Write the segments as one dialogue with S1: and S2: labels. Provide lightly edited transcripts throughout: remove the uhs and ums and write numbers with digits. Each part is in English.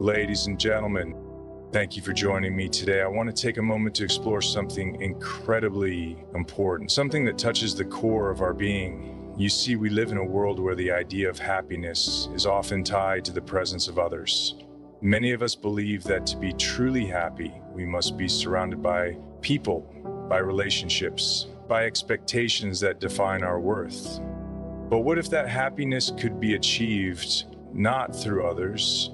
S1: Ladies and gentlemen, thank you for joining me today. I want to take a moment to explore something incredibly important, something that touches the core of our being. You see, we live in a world where the idea of happiness is often tied to the presence of others. Many of us believe that to be truly happy, we must be surrounded by people, by relationships, by expectations that define our worth. But what if that happiness could be achieved not through others,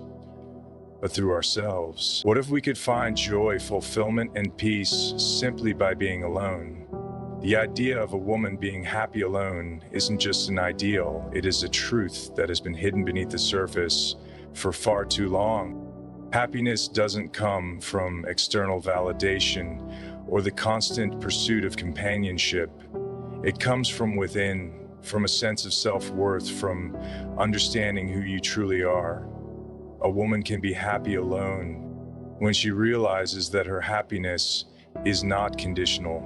S1: but through ourselves? What if we could find joy, fulfillment, and peace simply by being alone? The idea of a woman being happy alone isn't just an ideal, it is a truth that has been hidden beneath the surface for far too long. Happiness doesn't come from external validation or the constant pursuit of companionship. It comes from within, from a sense of self-worth, from understanding who you truly are. A woman can be happy alone when she realizes that her happiness is not conditional,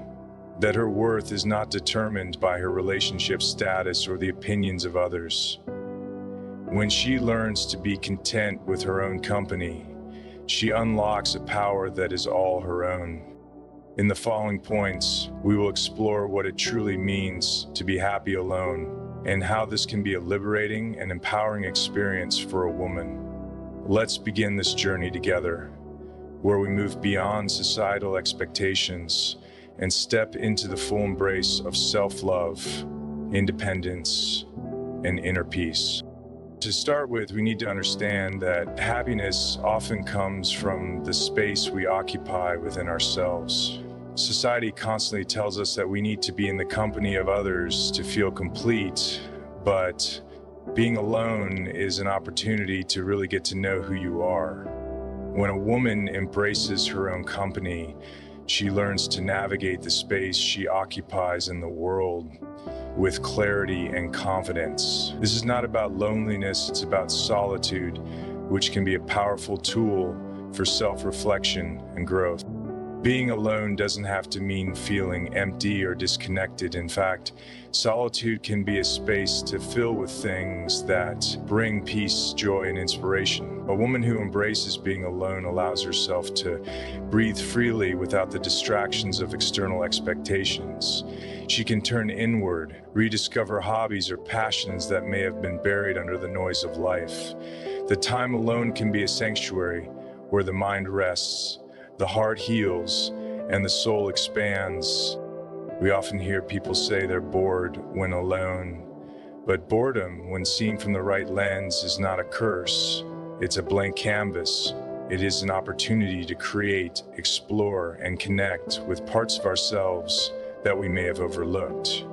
S1: that her worth is not determined by her relationship status or the opinions of others. When she learns to be content with her own company, she unlocks a power that is all her own. In the following points, we will explore what it truly means to be happy alone and how this can be a liberating and empowering experience for a woman. Let's begin this journey together, where we move beyond societal expectations and step into the full embrace of self-love, independence, and inner peace. To start with, we need to understand that happiness often comes from the space we occupy within ourselves. Society constantly tells us that we need to be in the company of others to feel complete, but being alone is an opportunity to really get to know who you are. When a woman embraces her own company, she learns to navigate the space she occupies in the world with clarity and confidence. This is not about loneliness, it's about solitude, which can be a powerful tool for self-reflection and growth. Being alone doesn't have to mean feeling empty or disconnected. In fact, solitude can be a space to fill with things that bring peace, joy, and inspiration. A woman who embraces being alone allows herself to breathe freely without the distractions of external expectations. She can turn inward, rediscover hobbies or passions that may have been buried under the noise of life. The time alone can be a sanctuary where the mind rests, the heart heals, and the soul expands. We often hear people say they're bored when alone, but boredom, when seen from the right lens, is not a curse. It's a blank canvas. It is an opportunity to create, explore, and connect with parts of ourselves that we may have overlooked.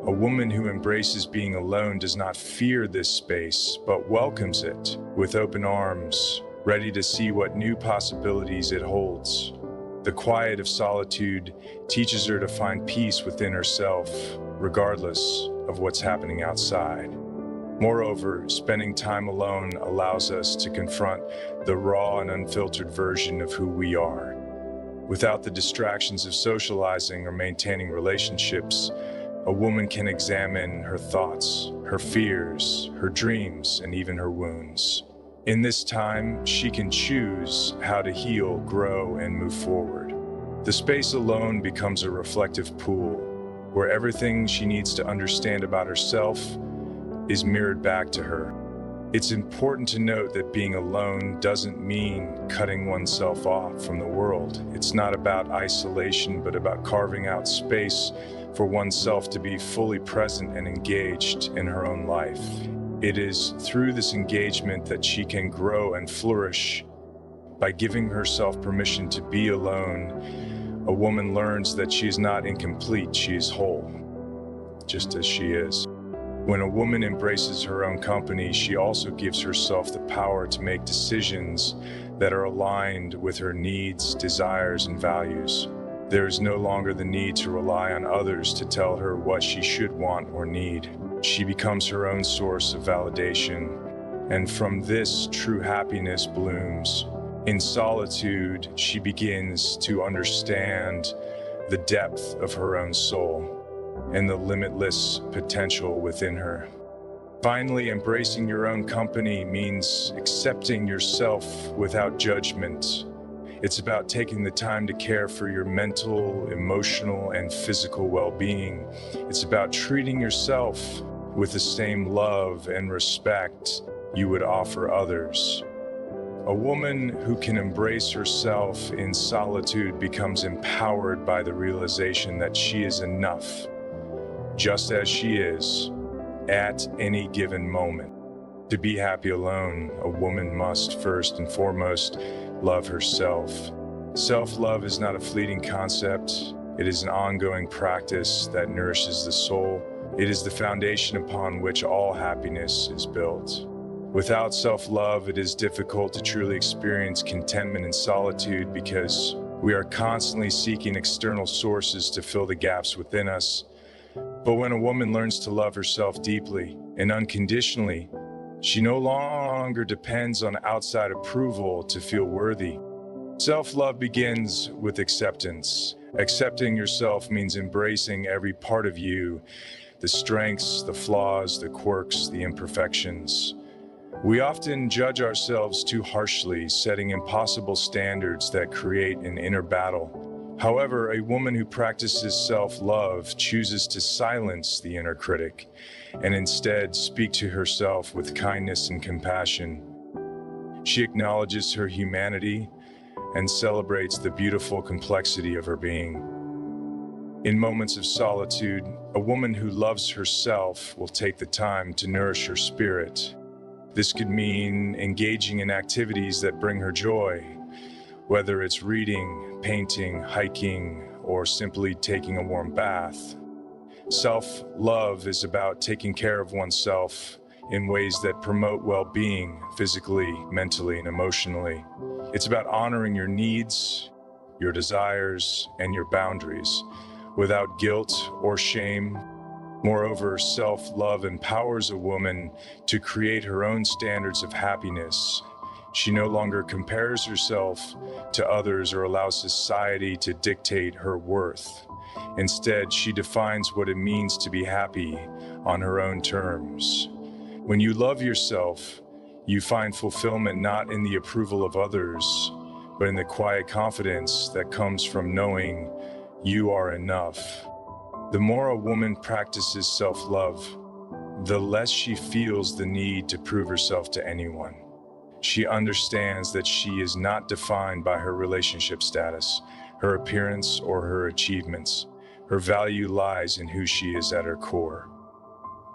S1: A woman who embraces being alone does not fear this space, but welcomes it with open arms, ready to see what new possibilities it holds. The quiet of solitude teaches her to find peace within herself, regardless of what's happening outside. Moreover, spending time alone allows us to confront the raw and unfiltered version of who we are. Without the distractions of socializing or maintaining relationships, a woman can examine her thoughts, her fears, her dreams, and even her wounds. In this time, she can choose how to heal, grow, and move forward. The space alone becomes a reflective pool, where everything she needs to understand about herself is mirrored back to her. It's important to note that being alone doesn't mean cutting oneself off from the world. It's not about isolation, but about carving out space for oneself to be fully present and engaged in her own life. It is through this engagement that she can grow and flourish. By giving herself permission to be alone, a woman learns that she is not incomplete, she is whole, just as she is. When a woman embraces her own company, she also gives herself the power to make decisions that are aligned with her needs, desires, and values. There is no longer the need to rely on others to tell her what she should want or need. She becomes her own source of validation, and from this, true happiness blooms. In solitude, she begins to understand the depth of her own soul and the limitless potential within her. Finally, embracing your own company means accepting yourself without judgment. It's about taking the time to care for your mental, emotional, and physical well-being. It's about treating yourself with the same love and respect you would offer others. A woman who can embrace herself in solitude becomes empowered by the realization that she is enough, just as she is, at any given moment. To be happy alone, a woman must first and foremost love herself. Self-love is not a fleeting concept. It is an ongoing practice that nourishes the soul. It is the foundation upon which all happiness is built. Without self-love, it is difficult to truly experience contentment in solitude because we are constantly seeking external sources to fill the gaps within us. But when a woman learns to love herself deeply and unconditionally, she no longer depends on outside approval to feel worthy. Self-love begins with acceptance. Accepting yourself means embracing every part of you, the strengths, the flaws, the quirks, the imperfections. We often judge ourselves too harshly, setting impossible standards that create an inner battle. However, a woman who practices self-love chooses to silence the inner critic and instead speak to herself with kindness and compassion. She acknowledges her humanity and celebrates the beautiful complexity of her being. In moments of solitude, a woman who loves herself will take the time to nourish her spirit. This could mean engaging in activities that bring her joy, whether it's reading, painting, hiking, or simply taking a warm bath. Self-love is about taking care of oneself in ways that promote well-being physically, mentally, and emotionally. It's about honoring your needs, your desires, and your boundaries without guilt or shame. Moreover, self-love empowers a woman to create her own standards of happiness. She no longer compares herself to others or allows society to dictate her worth. Instead, she defines what it means to be happy on her own terms. When you love yourself, you find fulfillment not in the approval of others, but in the quiet confidence that comes from knowing you are enough. The more a woman practices self-love, the less she feels the need to prove herself to anyone. She understands that she is not defined by her relationship status, her appearance, or her achievements. Her value lies in who she is at her core.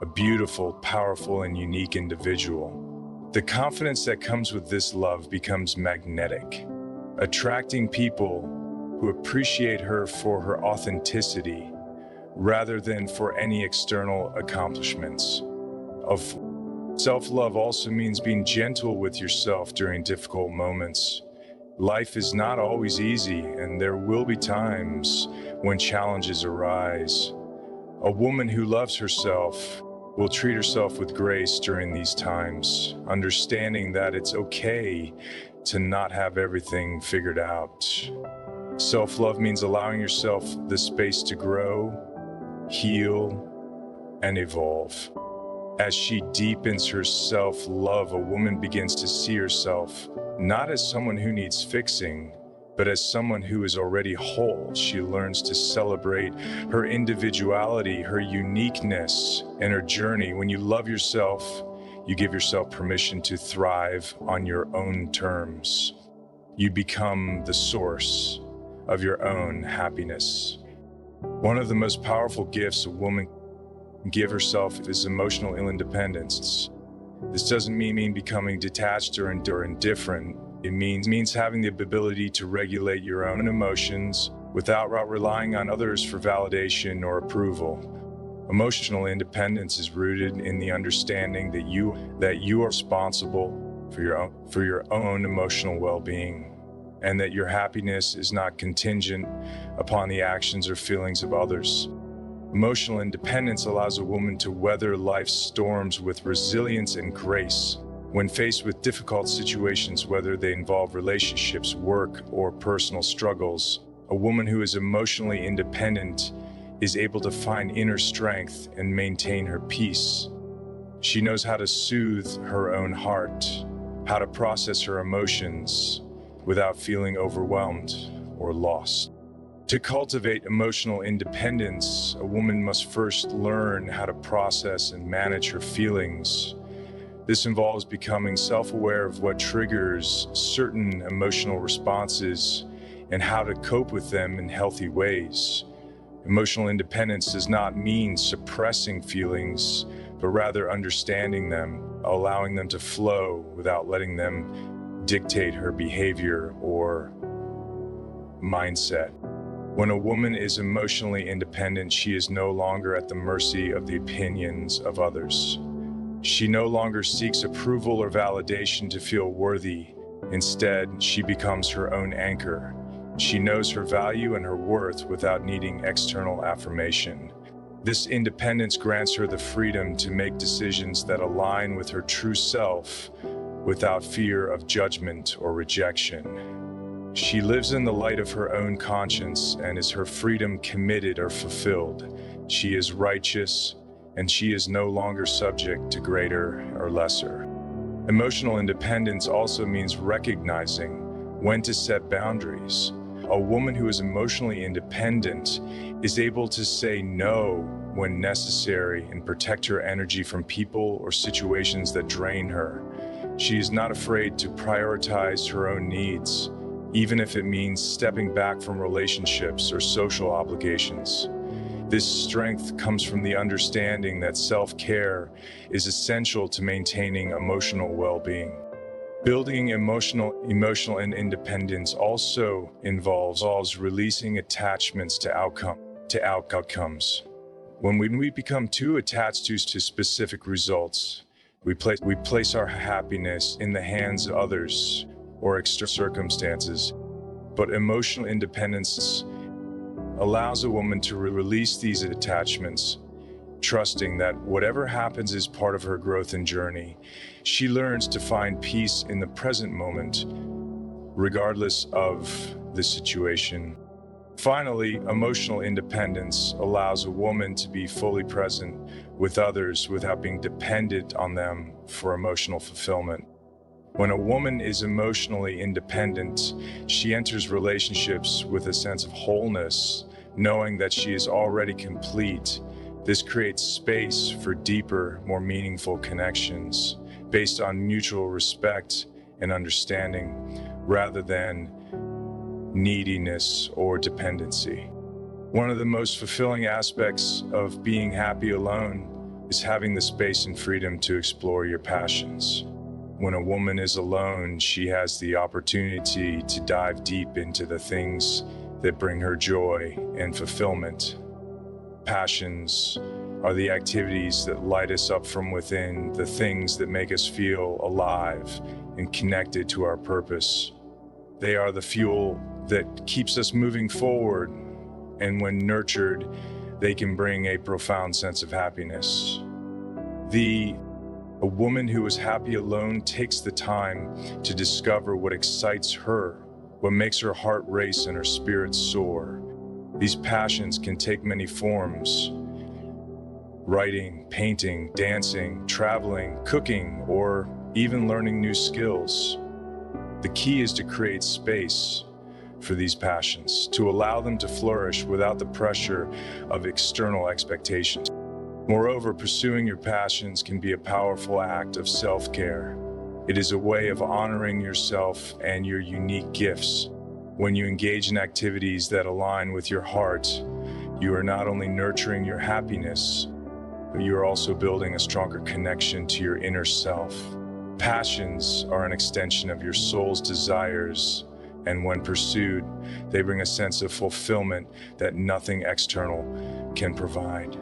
S1: A beautiful, powerful, and unique individual. The confidence that comes with this love becomes magnetic, attracting people who appreciate her for her authenticity rather than for any external accomplishments. Self-love also means being gentle with yourself during difficult moments. Life is not always easy, and there will be times when challenges arise. A woman who loves herself will treat herself with grace during these times, understanding that it's okay to not have everything figured out. Self-love means allowing yourself the space to grow, heal, and evolve. As she deepens her self-love, a woman begins to see herself not as someone who needs fixing, but as someone who is already whole. She learns to celebrate her individuality, her uniqueness, and her journey. When you love yourself, you give yourself permission to thrive on your own terms. You become the source of your own happiness. One of the most powerful gifts a woman can give herself is emotional independence. This doesn't mean becoming detached or indifferent. It means having the ability to regulate your own emotions without relying on others for validation or approval. Emotional independence is rooted in the understanding that you are responsible for your own emotional well-being, and that your happiness is not contingent upon the actions or feelings of others. Emotional independence allows a woman to weather life's storms with resilience and grace. When faced with difficult situations, whether they involve relationships, work, or personal struggles, a woman who is emotionally independent is able to find inner strength and maintain her peace. She knows how to soothe her own heart, how to process her emotions without feeling overwhelmed or lost. To cultivate emotional independence, a woman must first learn how to process and manage her feelings. This involves becoming self-aware of what triggers certain emotional responses and how to cope with them in healthy ways. Emotional independence does not mean suppressing feelings, but rather understanding them, allowing them to flow without letting them dictate her behavior or mindset. When a woman is emotionally independent, she is no longer at the mercy of the opinions of others. She no longer seeks approval or validation to feel worthy. Instead, she becomes her own anchor. She knows her value and her worth without needing external affirmation. This independence grants her the freedom to make decisions that align with her true self without fear of judgment or rejection. She lives in the light of her own conscience, and is her freedom committed or fulfilled. She is righteous, and she is no longer subject to greater or lesser. Emotional independence also means recognizing when to set boundaries. A woman who is emotionally independent is able to say no when necessary and protect her energy from people or situations that drain her. She is not afraid to prioritize her own needs, even if it means stepping back from relationships or social obligations. This strength comes from the understanding that self-care is essential to maintaining emotional well-being. Building emotional independence also involves releasing attachments to outcomes. When we become too attached to specific results, we place our happiness in the hands of others or external circumstances. But emotional independence allows a woman to release these attachments, trusting that whatever happens is part of her growth and journey. She learns to find peace in the present moment, regardless of the situation. Finally, emotional independence allows a woman to be fully present with others without being dependent on them for emotional fulfillment. When a woman is emotionally independent, she enters relationships with a sense of wholeness, knowing that she is already complete. This creates space for deeper, more meaningful connections based on mutual respect and understanding, rather than neediness or dependency. One of the most fulfilling aspects of being happy alone is having the space and freedom to explore your passions. When a woman is alone, she has the opportunity to dive deep into the things that bring her joy and fulfillment. Passions are the activities that light us up from within, the things that make us feel alive and connected to our purpose. They are the fuel that keeps us moving forward, and when nurtured, they can bring a profound sense of happiness. A woman who is happy alone takes the time to discover what excites her, what makes her heart race and her spirit soar. These passions can take many forms: writing, painting, dancing, traveling, cooking, or even learning new skills. The key is to create space for these passions, to allow them to flourish without the pressure of external expectations. Moreover, pursuing your passions can be a powerful act of self-care. It is a way of honoring yourself and your unique gifts. When you engage in activities that align with your heart, you are not only nurturing your happiness, but you are also building a stronger connection to your inner self. Passions are an extension of your soul's desires, and when pursued, they bring a sense of fulfillment that nothing external can provide.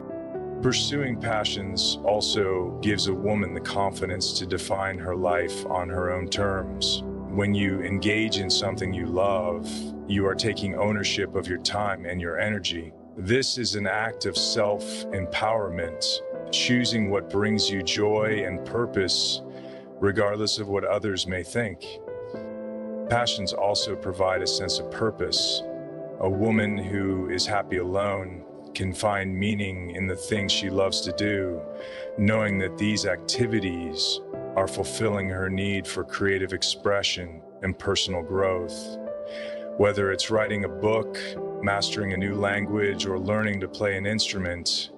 S1: Pursuing passions also gives a woman the confidence to define her life on her own terms. When you engage in something you love, you are taking ownership of your time and your energy. This is an act of self-empowerment, choosing what brings you joy and purpose, regardless of what others may think. Passions also provide a sense of purpose. A woman who is happy alone can find meaning in the things she loves to do, knowing that these activities are fulfilling her need for creative expression and personal growth. Whether it's writing a book, mastering a new language, or learning to play an instrument,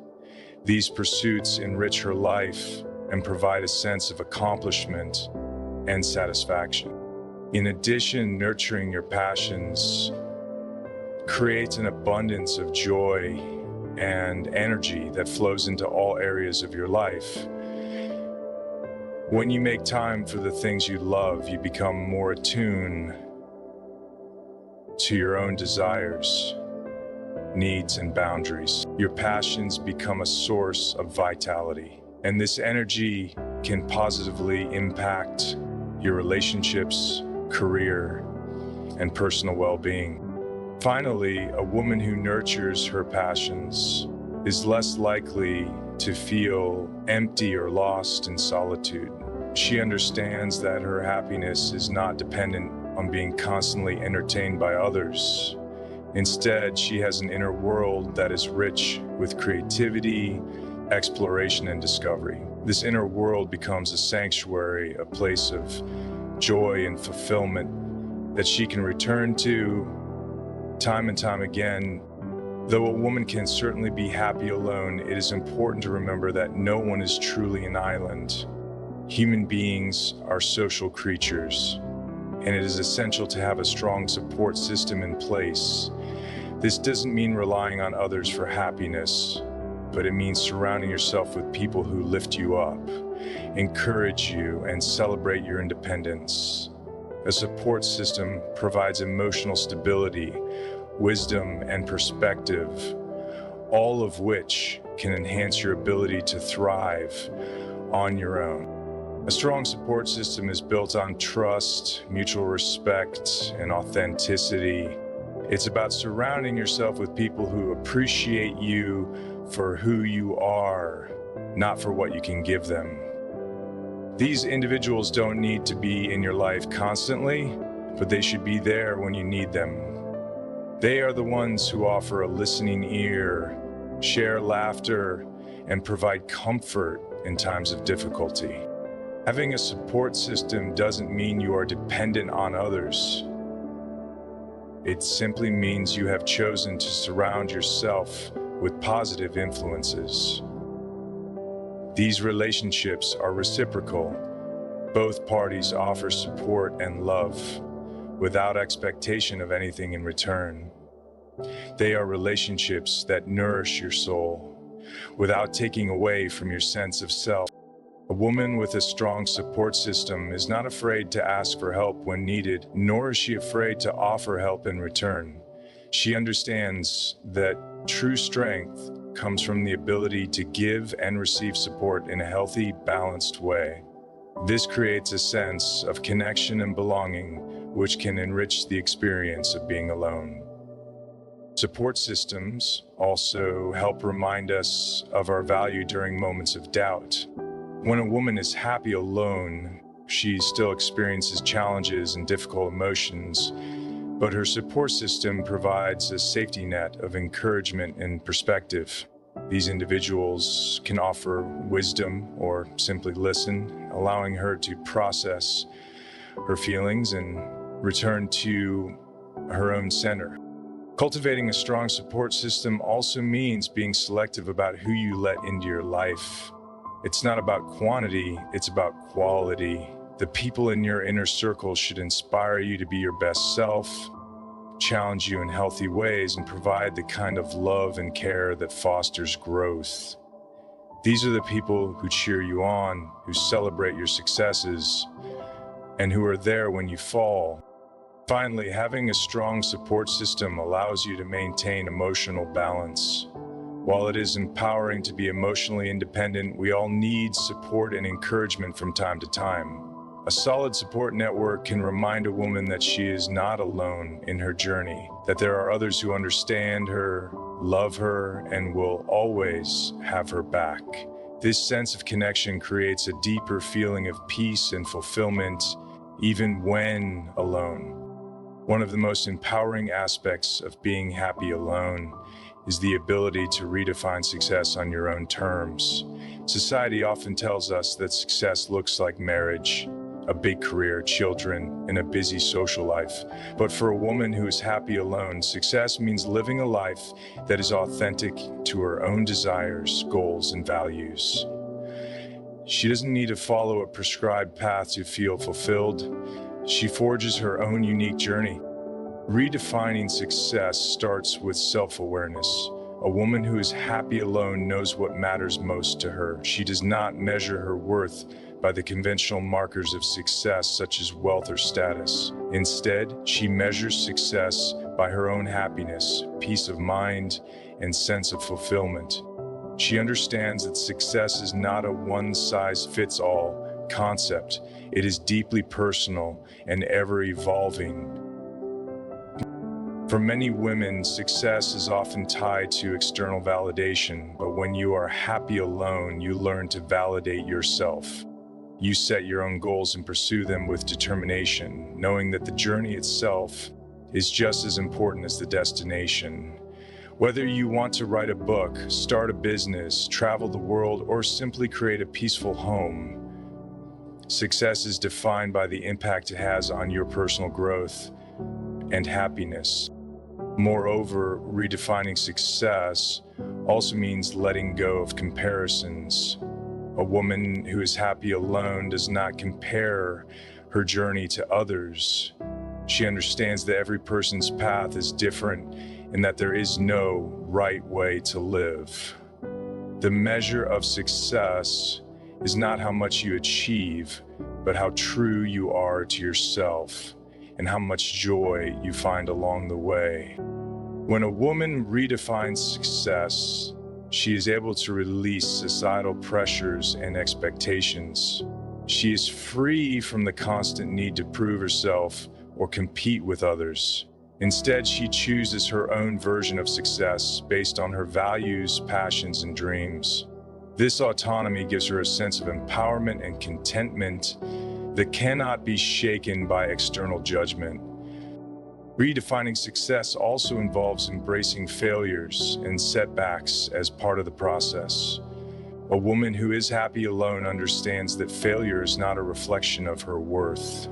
S1: these pursuits enrich her life and provide a sense of accomplishment and satisfaction. In addition, nurturing your passions creates an abundance of joy and energy that flows into all areas of your life. When you make time for the things you love, you become more attuned to your own desires, needs, and boundaries. Your passions become a source of vitality, and this energy can positively impact your relationships, career, and personal well-being. Finally, a woman who nurtures her passions is less likely to feel empty or lost in solitude. She understands that her happiness is not dependent on being constantly entertained by others. Instead, she has an inner world that is rich with creativity, exploration, and discovery. This inner world becomes a sanctuary, a place of joy and fulfillment that she can return to time and time again. Though a woman can certainly be happy alone, it is important to remember that no one is truly an island. Human beings are social creatures, and it is essential to have a strong support system in place. This doesn't mean relying on others for happiness, but it means surrounding yourself with people who lift you up, encourage you, and celebrate your independence. A support system provides emotional stability, wisdom, and perspective, all of which can enhance your ability to thrive on your own. A strong support system is built on trust, mutual respect, and authenticity. It's about surrounding yourself with people who appreciate you for who you are, not for what you can give them. These individuals don't need to be in your life constantly, but they should be there when you need them. They are the ones who offer a listening ear, share laughter, and provide comfort in times of difficulty. Having a support system doesn't mean you are dependent on others. It simply means you have chosen to surround yourself with positive influences. These relationships are reciprocal. Both parties offer support and love without expectation of anything in return. They are relationships that nourish your soul without taking away from your sense of self. A woman with a strong support system is not afraid to ask for help when needed, nor is she afraid to offer help in return. She understands that true strength comes from the ability to give and receive support in a healthy, balanced way. This creates a sense of connection and belonging, which can enrich the experience of being alone. Support systems also help remind us of our value during moments of doubt. When a woman is happy alone, she still experiences challenges and difficult emotions, but her support system provides a safety net of encouragement and perspective. These individuals can offer wisdom or simply listen, allowing her to process her feelings and return to her own center. Cultivating a strong support system also means being selective about who you let into your life. It's not about quantity, it's about quality. The people in your inner circle should inspire you to be your best self, challenge you in healthy ways, and provide the kind of love and care that fosters growth. These are the people who cheer you on, who celebrate your successes, and who are there when you fall. Finally, having a strong support system allows you to maintain emotional balance. While it is empowering to be emotionally independent, we all need support and encouragement from time to time. A solid support network can remind a woman that she is not alone in her journey, that there are others who understand her, love her, and will always have her back. This sense of connection creates a deeper feeling of peace and fulfillment, even when alone. One of the most empowering aspects of being happy alone is the ability to redefine success on your own terms. Society often tells us that success looks like marriage, a big career, children, and a busy social life. But for a woman who is happy alone, success means living a life that is authentic to her own desires, goals, and values. She doesn't need to follow a prescribed path to feel fulfilled. She forges her own unique journey. Redefining success starts with self-awareness. A woman who is happy alone knows what matters most to her. She does not measure her worth by the conventional markers of success, such as wealth or status. Instead, she measures success by her own happiness, peace of mind, and sense of fulfillment. She understands that success is not a one-size-fits-all concept. It is deeply personal and ever-evolving. For many women, success is often tied to external validation, but when you are happy alone, you learn to validate yourself. You set your own goals and pursue them with determination, knowing that the journey itself is just as important as the destination. Whether you want to write a book, start a business, travel the world, or simply create a peaceful home, success is defined by the impact it has on your personal growth and happiness. Moreover, redefining success also means letting go of comparisons. A woman who is happy alone does not compare her journey to others. She understands that every person's path is different and that there is no right way to live. The measure of success is not how much you achieve, but how true you are to yourself and how much joy you find along the way. When a woman redefines success, she is able to release societal pressures and expectations. She is free from the constant need to prove herself or compete with others. Instead, she chooses her own version of success based on her values, passions, and dreams. This autonomy gives her a sense of empowerment and contentment that cannot be shaken by external judgment. Redefining success also involves embracing failures and setbacks as part of the process. A woman who is happy alone understands that failure is not a reflection of her worth.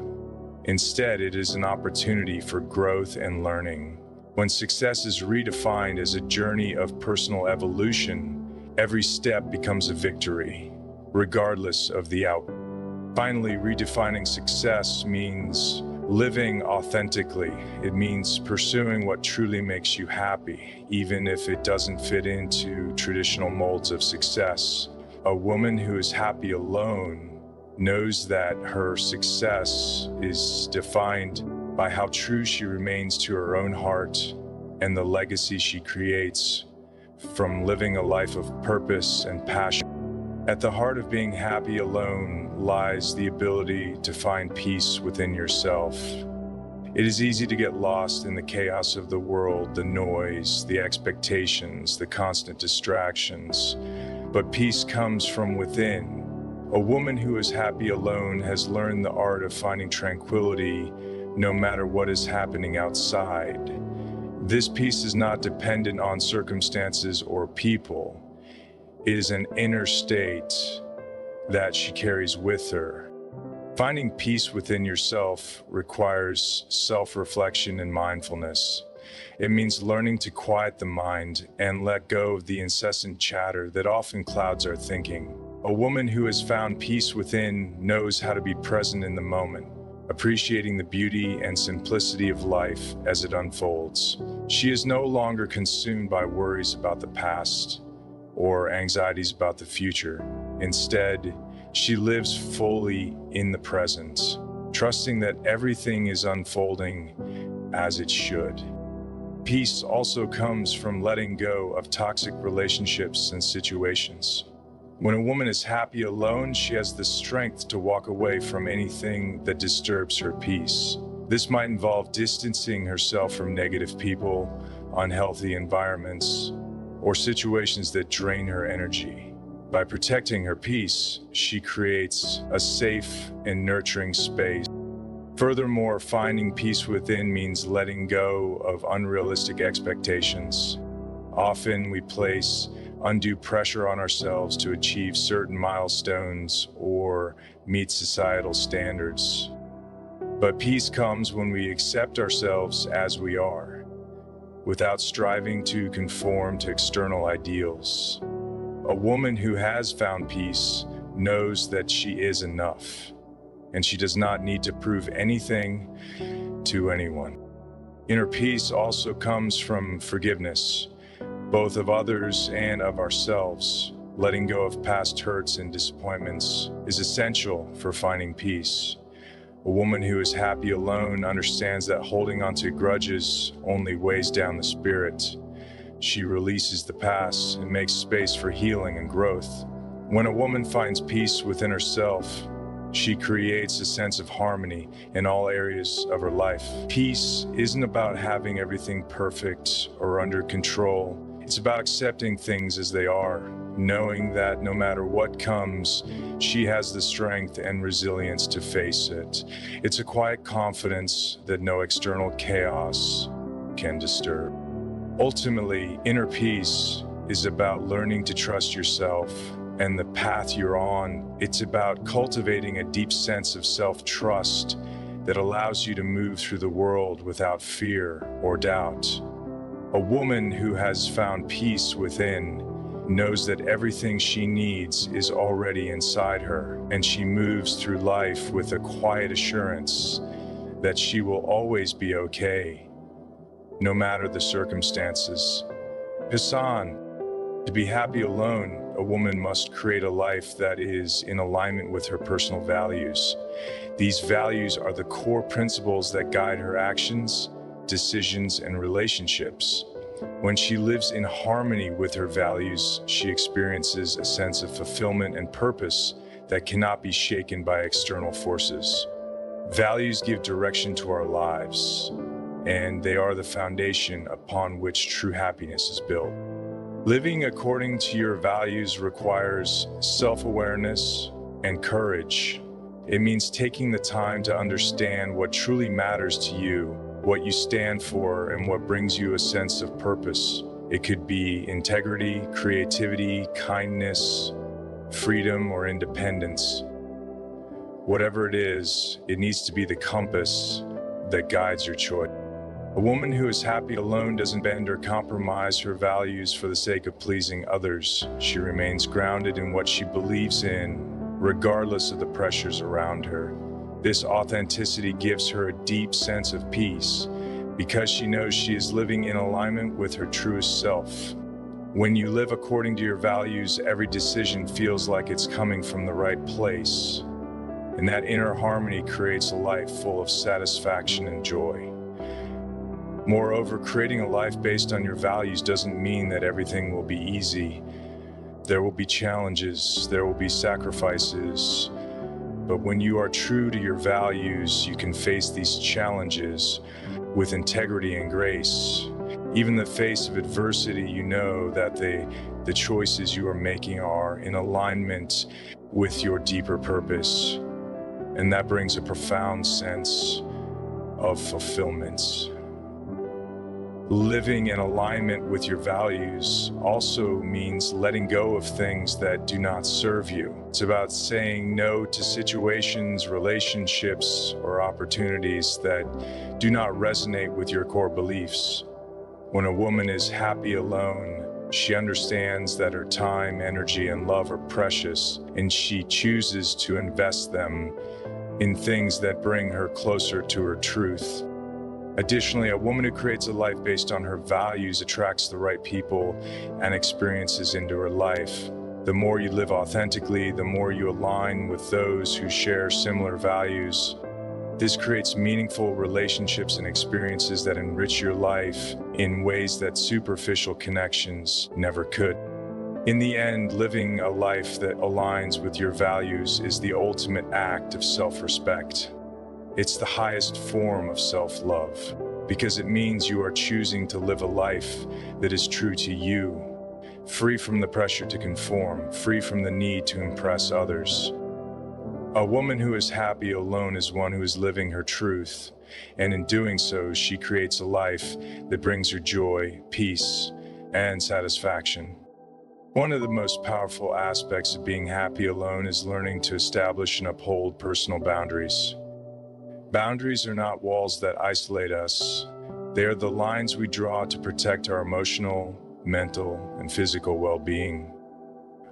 S1: Instead, it is an opportunity for growth and learning. When success is redefined as a journey of personal evolution, every step becomes a victory, regardless of the outcome. Finally, redefining success means living authentically. It means pursuing what truly makes you happy, even if it doesn't fit into traditional molds of success. A woman who is happy alone knows that her success is defined by how true she remains to her own heart and the legacy she creates from living a life of purpose and passion. At the heart of being happy alone lies the ability to find peace within yourself. It is easy to get lost in the chaos of the world, the noise, the expectations, the constant distractions, but peace comes from within. A woman who is happy alone has learned the art of finding tranquility no matter what is happening outside. This peace is not dependent on circumstances or people. It is an inner state that she carries with her. Finding peace within yourself requires self-reflection and mindfulness. It means learning to quiet the mind and let go of the incessant chatter that often clouds our thinking. A woman who has found peace within knows how to be present in the moment, appreciating the beauty and simplicity of life as it unfolds. She is no longer consumed by worries about the past or anxieties about the future. Instead, she lives fully in the present, trusting that everything is unfolding as it should. Peace also comes from letting go of toxic relationships and situations. When a woman is happy alone, she has the strength to walk away from anything that disturbs her peace. This might involve distancing herself from negative people, unhealthy environments, or situations that drain her energy. By protecting her peace, she creates a safe and nurturing space. Furthermore, finding peace within means letting go of unrealistic expectations. Often we place undue pressure on ourselves to achieve certain milestones or meet societal standards. But peace comes when we accept ourselves as we are, without striving to conform to external ideals. A woman who has found peace knows that she is enough, and she does not need to prove anything to anyone. Inner peace also comes from forgiveness, both of others and of ourselves. Letting go of past hurts and disappointments is essential for finding peace. A woman who is happy alone understands that holding onto grudges only weighs down the spirit. She releases the past and makes space for healing and growth. When a woman finds peace within herself, she creates a sense of harmony in all areas of her life. Peace isn't about having everything perfect or under control. It's about accepting things as they are, knowing that no matter what comes, she has the strength and resilience to face it. It's a quiet confidence that no external chaos can disturb. Ultimately, inner peace is about learning to trust yourself and the path you're on. It's about cultivating a deep sense of self-trust that allows you to move through the world without fear or doubt. A woman who has found peace within knows that everything she needs is already inside her, and she moves through life with a quiet assurance that she will always be okay, no matter the circumstances. Hassan, to be happy alone, a woman must create a life that is in alignment with her personal values. These values are the core principles that guide her actions, decisions, and relationships. When she lives in harmony with her values, she experiences a sense of fulfillment and purpose that cannot be shaken by external forces. Values give direction to our lives, and they are the foundation upon which true happiness is built. Living according to your values requires self-awareness and courage. It means taking the time to understand what truly matters to you, what you stand for, and what brings you a sense of purpose. It could be integrity, creativity, kindness, freedom, or independence. Whatever it is, it needs to be the compass that guides your choice. A woman who is happy alone doesn't bend or compromise her values for the sake of pleasing others. She remains grounded in what she believes in, regardless of the pressures around her. This authenticity gives her a deep sense of peace because she knows she is living in alignment with her truest self. When you live according to your values, every decision feels like it's coming from the right place. And that inner harmony creates a life full of satisfaction and joy. Moreover, creating a life based on your values doesn't mean that everything will be easy. There will be challenges, there will be sacrifices. But when you are true to your values, you can face these challenges with integrity and grace. Even in the face of adversity, you know that the choices you are making are in alignment with your deeper purpose. And that brings a profound sense of fulfillment. Living in alignment with your values also means letting go of things that do not serve you. It's about saying no to situations, relationships, or opportunities that do not resonate with your core beliefs. When a woman is happy alone, she understands that her time, energy, and love are precious, and she chooses to invest them in things that bring her closer to her truth. Additionally, a woman who creates a life based on her values attracts the right people and experiences into her life. The more you live authentically, the more you align with those who share similar values. This creates meaningful relationships and experiences that enrich your life in ways that superficial connections never could. In the end, living a life that aligns with your values is the ultimate act of self-respect. It's the highest form of self-love, because it means you are choosing to live a life that is true to you, free from the pressure to conform, free from the need to impress others. A woman who is happy alone is one who is living her truth, and in doing so, she creates a life that brings her joy, peace, and satisfaction. One of the most powerful aspects of being happy alone is learning to establish and uphold personal boundaries. Boundaries are not walls that isolate us. They are the lines we draw to protect our emotional, mental, and physical well-being.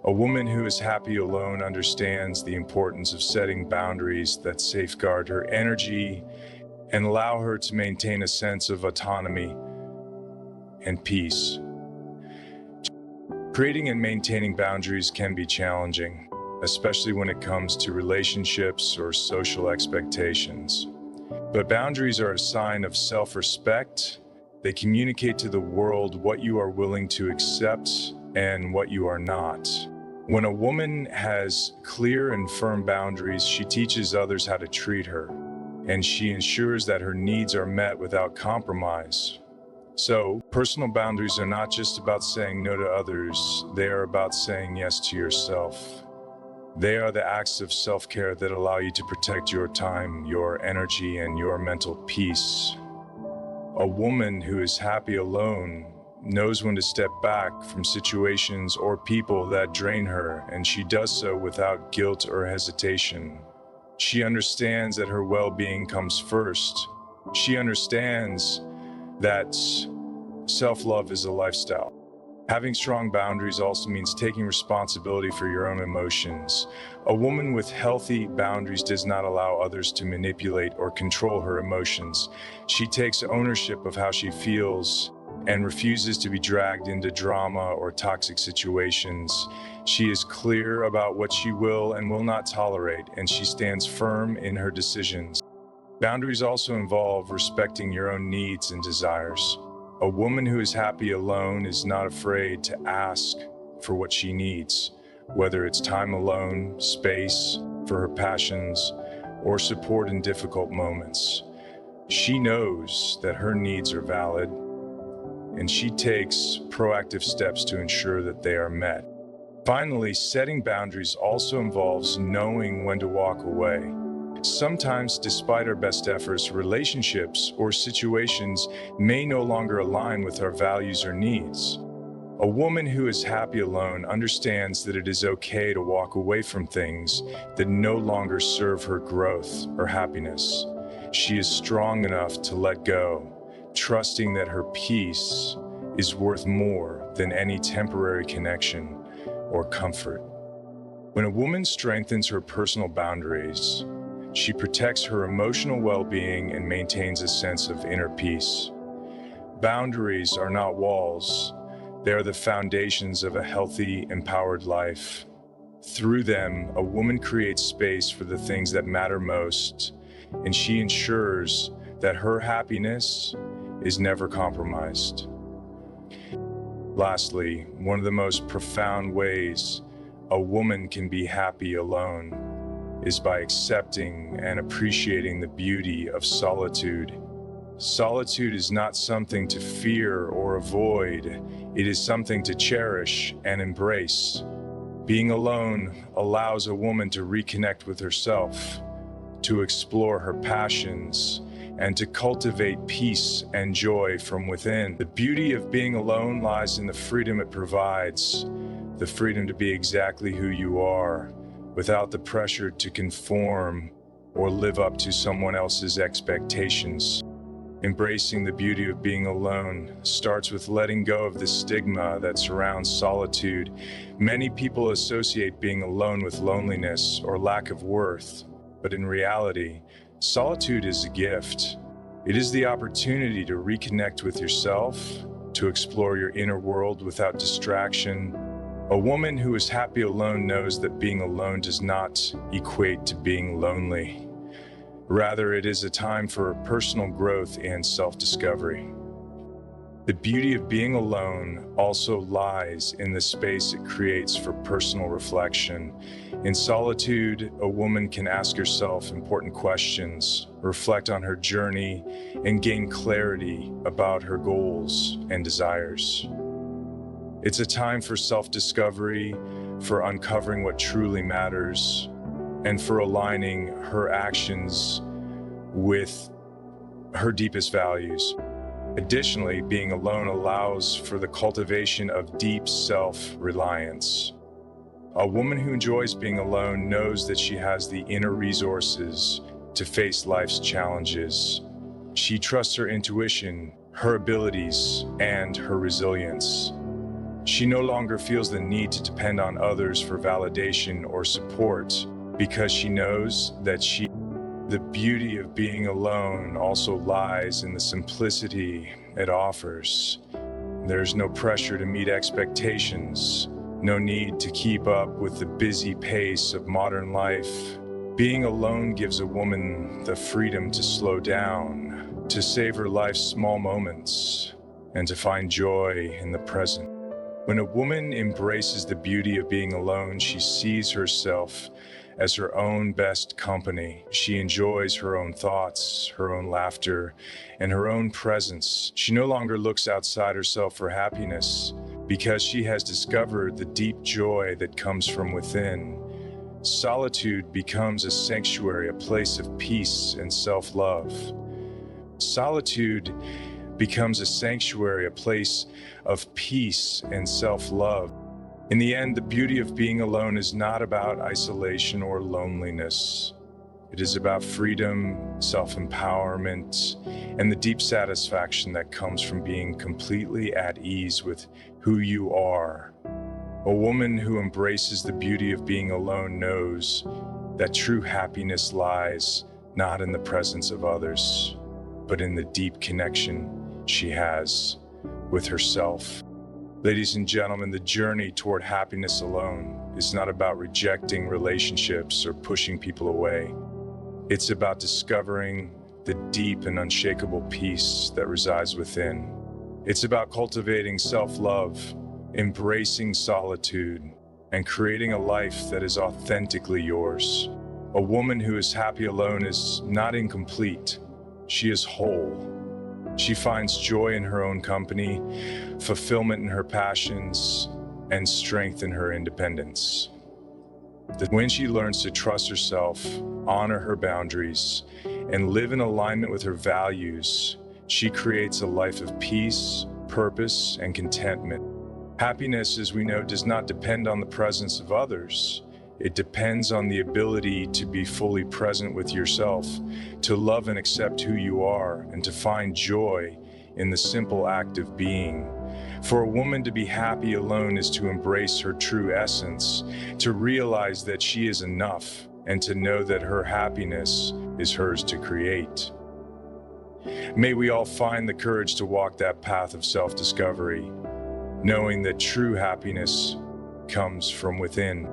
S1: A woman who is happy alone understands the importance of setting boundaries that safeguard her energy and allow her to maintain a sense of autonomy and peace. Creating and maintaining boundaries can be challenging, especially when it comes to relationships or social expectations. But boundaries are a sign of self-respect. They communicate to the world what you are willing to accept and what you are not. When a woman has clear and firm boundaries, she teaches others how to treat her, and she ensures that her needs are met without compromise. So, personal boundaries are not just about saying no to others, they are about saying yes to yourself. They are the acts of self-care that allow you to protect your time, your energy, and your mental peace. A woman who is happy alone knows when to step back from situations or people that drain her, and she does so without guilt or hesitation. She understands that her well-being comes first. She understands that self-love is a lifestyle. Having strong boundaries also means taking responsibility for your own emotions. A woman with healthy boundaries does not allow others to manipulate or control her emotions. She takes ownership of how she feels and refuses to be dragged into drama or toxic situations. She is clear about what she will and will not tolerate, and she stands firm in her decisions. Boundaries also involve respecting your own needs and desires. A woman who is happy alone is not afraid to ask for what she needs, whether it's time alone, space for her passions, or support in difficult moments. She knows that her needs are valid, and she takes proactive steps to ensure that they are met. Finally, setting boundaries also involves knowing when to walk away. Sometimes, despite our best efforts, relationships or situations may no longer align with our values or needs. A woman who is happy alone understands that it is okay to walk away from things that no longer serve her growth or happiness. She is strong enough to let go, trusting that her peace is worth more than any temporary connection or comfort. When a woman strengthens her personal boundaries, she protects her emotional well-being and maintains a sense of inner peace. Boundaries are not walls. They are the foundations of a healthy, empowered life. Through them, a woman creates space for the things that matter most, and she ensures that her happiness is never compromised. Lastly, one of the most profound ways a woman can be happy alone is by accepting and appreciating the beauty of solitude. Solitude is not something to fear or avoid. It is something to cherish and embrace. Being alone allows a woman to reconnect with herself, to explore her passions, and to cultivate peace and joy from within. The beauty of being alone lies in the freedom it provides, the freedom to be exactly who you are, without the pressure to conform or live up to someone else's expectations. Embracing the beauty of being alone starts with letting go of the stigma that surrounds solitude. Many people associate being alone with loneliness or lack of worth, but in reality, solitude is a gift. It is the opportunity to reconnect with yourself, to explore your inner world without distraction. A woman who is happy alone knows that being alone does not equate to being lonely. Rather, it is a time for personal growth and self-discovery. The beauty of being alone also lies in the space it creates for personal reflection. In solitude, a woman can ask herself important questions, reflect on her journey, and gain clarity about her goals and desires. It's a time for self-discovery, for uncovering what truly matters, and for aligning her actions with her deepest values. Additionally, being alone allows for the cultivation of deep self-reliance. A woman who enjoys being alone knows that she has the inner resources to face life's challenges. She trusts her intuition, her abilities, and her resilience. She no longer feels the need to depend on others for validation or support because she knows that the beauty of being alone also lies in the simplicity it offers. There's no pressure to meet expectations, no need to keep up with the busy pace of modern life. Being alone gives a woman the freedom to slow down, to savor life's small moments, and to find joy in the present. When a woman embraces the beauty of being alone, she sees herself as her own best company. She enjoys her own thoughts, her own laughter, and her own presence. She no longer looks outside herself for happiness because she has discovered the deep joy that comes from within. Solitude becomes a sanctuary, a place of peace and self-love. Solitude becomes a sanctuary, a place of peace and self-love. In the end, the beauty of being alone is not about isolation or loneliness. It is about freedom, self-empowerment, and the deep satisfaction that comes from being completely at ease with who you are. A woman who embraces the beauty of being alone knows that true happiness lies not in the presence of others, but in the deep connection she has with herself. Ladies and gentlemen, the journey toward happiness alone is not about rejecting relationships or pushing people away. It's about discovering the deep and unshakable peace that resides within. It's about cultivating self-love, embracing solitude, and creating a life that is authentically yours. A woman who is happy alone is not incomplete. She is whole. She finds joy in her own company, fulfillment in her passions, and strength in her independence. When she learns to trust herself, honor her boundaries, and live in alignment with her values, she creates a life of peace, purpose, and contentment. Happiness, as we know, does not depend on the presence of others. It depends on the ability to be fully present with yourself, to love and accept who you are, and to find joy in the simple act of being. For a woman to be happy alone is to embrace her true essence, to realize that she is enough, and to know that her happiness is hers to create. May we all find the courage to walk that path of self-discovery, knowing that true happiness comes from within.